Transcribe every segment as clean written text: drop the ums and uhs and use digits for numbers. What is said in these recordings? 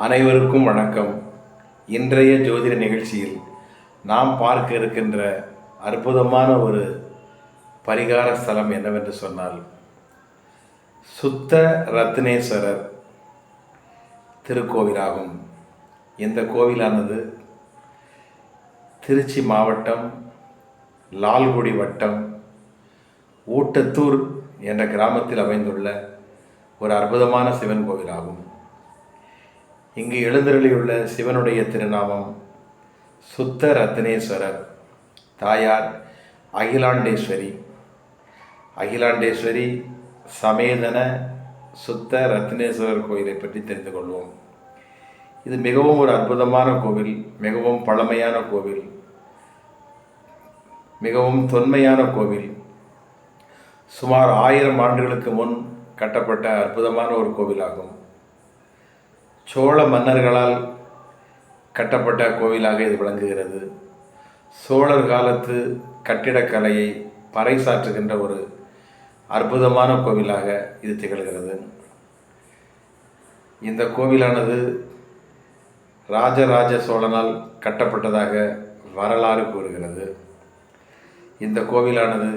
அனைவருக்கும் வணக்கம். இன்றைய ஜோதிட நிகழ்ச்சியில் நாம் பார்க்க இருக்கின்ற அற்புதமான ஒரு பரிகார ஸ்தலம் என்னவென்று சொன்னால், சுத்த ரத்னேஸ்வரர் திருக்கோவிலாகும். இந்த கோவிலானது திருச்சி மாவட்டம் லால்குடி வட்டம் ஊட்டத்தூர் என்ற கிராமத்தில் அமைந்துள்ள ஒரு அற்புதமான சிவன் கோவிலாகும். இங்கு எழுந்தருளியுள்ள சிவனுடைய திருநாமம் சுத்த ரத்னேஸ்வரர். தாயார் அகிலாண்டேஸ்வரி. அகிலாண்டேஸ்வரி சமேதன சுத்த ரத்னேஸ்வரர் கோயிலை பற்றி தெரிந்து கொள்வோம். இது மிகவும் ஒரு அற்புதமான கோவில், மிகவும் பழமையான கோவில், மிகவும் தொன்மையான கோவில். சுமார் 1000 ஆண்டுகளுக்கு முன் கட்டப்பட்ட அற்புதமான ஒரு கோவிலாகும். சோழ மன்னர்களால் கட்டப்பட்ட கோவிலாக இது விளங்குகிறது. சோழர் காலத்து கட்டிடக்கலையை பறைசாற்றுகின்ற ஒரு அற்புதமான கோவிலாக இது திகழ்கிறது. இந்த கோவிலானது ராஜராஜ சோழனால் கட்டப்பட்டதாக வரலாறு கூறுகிறது. இந்த கோவிலானது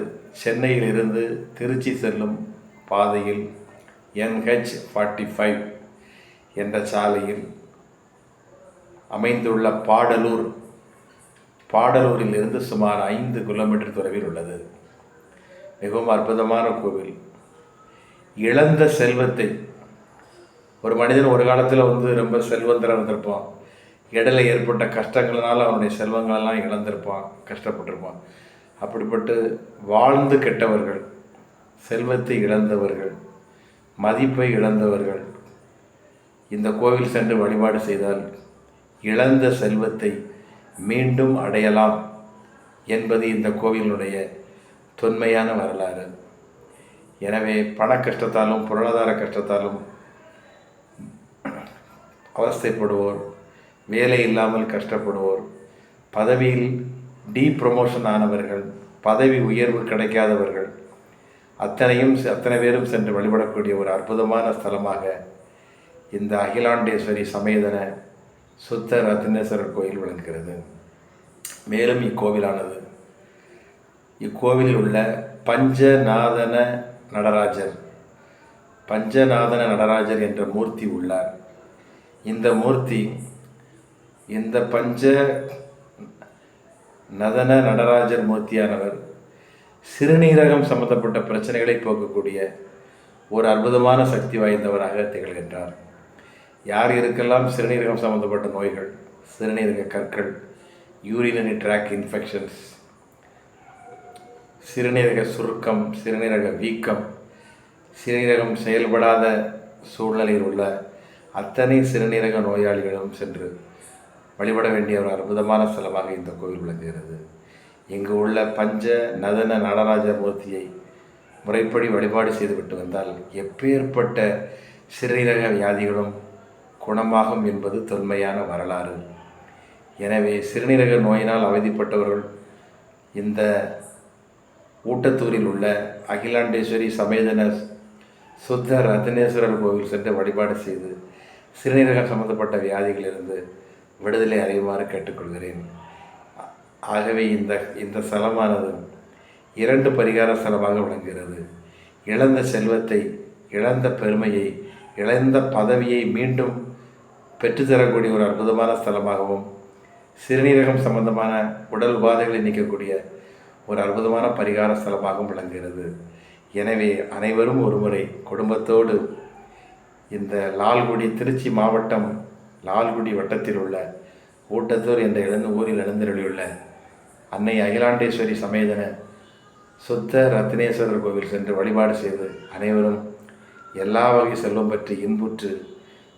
சென்னையிலிருந்து திருச்சி செல்லும் பாதையில் NH45 என்ற சாலையில் அமைந்துள்ள பாடலூரிலிருந்து சுமார் 5 கிலோமீட்டர் தொலைவில் உள்ளது. மிகவும் அற்புதமான கோவில். இழந்த செல்வத்தை ஒரு மனிதன் ஒரு காலத்தில் ரொம்ப செல்வந்தராக இருந்திருப்பான். இடையில ஏற்பட்ட கஷ்டங்களால் அவனுடைய செல்வங்களெல்லாம் இழந்திருப்பான், கஷ்டப்பட்டிருப்பான். அப்படிப்பட்டு வாழ்ந்து கெட்டவர்கள், செல்வத்தை இழந்தவர்கள், மதிப்பை இழந்தவர்கள் இந்த கோவில் சென்று வழிபாடு செய்தால் இழந்த செல்வத்தை மீண்டும் அடையலாம் என்பது இந்த கோவிலுடைய தொன்மையான வரலாறு. எனவே பண கஷ்டத்தாலும் பொருளாதார கஷ்டத்தாலும் அவஸ்தைப்படுவோர், வேலை இல்லாமல் கஷ்டப்படுவோர், பதவியில் ப்ரமோஷன் ஆனவர்கள், பதவி உயர்வு கிடைக்காதவர்கள் அத்தனை பேரும் சென்று வழிபடக்கூடிய ஒரு அற்புதமான ஸ்தலமாக இந்த அகிலாண்டேஸ்வரி சமேதன சுத்த ரத்னேஸ்வரர் கோயில் விளங்குகிறது. மேலும் இக்கோவிலில் உள்ள பஞ்சநாதன நடராஜர் என்ற மூர்த்தி உள்ளார். இந்த மூர்த்தி, இந்த பஞ்ச நதன நடராஜர் மூர்த்தியானவர் சிறுநீரகம் சம்பந்தப்பட்ட பிரச்சனைகளை போக்கக்கூடிய ஒரு அற்புதமான சக்தி வாய்ந்தவராக திகழ்கின்றார். யார் இருக்கலாம் சிறுநீரகம் சம்பந்தப்பட்ட நோய்கள், சிறுநீரக கற்கள், யூரினரி ட்ராக் இன்ஃபெக்ஷன்ஸ், சிறுநீரக சுருக்கம், சிறுநீரக வீக்கம், சிறுநீரகம் செயல்படாத சூழ்நிலையில் உள்ள அத்தனை சிறுநீரக நோயாளிகளும் சென்று வழிபட வேண்டிய ஒரு அற்புதமான ஸ்தலமாக இந்த கோவில் விளங்குகிறது. இங்கு உள்ள பஞ்ச நதன நடராஜர் மூர்த்தியை முறைப்படி வழிபாடு செய்துவிட்டு வந்தால் எப்பேற்பட்ட சிறுநீரக வியாதிகளும் குணமாகும் என்பது தொன்மையான வரலாறு. எனவே சிறுநீரக நோயினால் அவதிப்பட்டவர்கள் இந்த ஊட்டத்தூரில் உள்ள அகிலாண்டேஸ்வரி சமேதன சுத்த ரத்னேஸ்வரர் கோவில் சென்று வழிபாடு செய்து சிறுநீரகம் சம்பந்தப்பட்ட வியாதிகளிலிருந்து விடுதலை அடையுமாறு கேட்டுக்கொள்கிறேன். ஆகவே இந்த ஸ்தலமானது 2 பரிகார ஸ்தலமாக விளங்குகிறது. இழந்த செல்வத்தை, இழந்த பெருமையை, இழந்த பதவியை மீண்டும் பெற்றுத்தரக்கூடிய ஒரு அற்புதமான ஸ்தலமாகவும், சிறுநீரகம் சம்பந்தமான உடல் உபாதைகளை நீக்கக்கூடிய ஒரு அற்புதமான பரிகார ஸ்தலமாகவும் விளங்குகிறது. எனவே அனைவரும் ஒருமுறை குடும்பத்தோடு இந்த லால்குடி, திருச்சி மாவட்டம் லால்குடி வட்டத்தில் உள்ள ஊட்டத்தூர் என்ற ஊரில் எழுந்தருளியுள்ள அன்னை அகிலாண்டேஸ்வரி சமேதன சுத்த ரத்னேஸ்வரர் கோவில் சென்று வழிபாடு செய்து அனைவரும் எல்லா வகை செல்வம் பற்றி இன்புற்று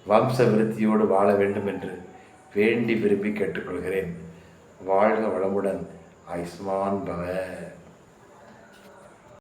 வம்ச விருத்தியோடு வாழ வேண்டும் என்று வேண்டி விரும்பி கேட்டுக்கொள்கிறேன். வாழ்க வளமுடன். ஆயுஷ்மான் பவ.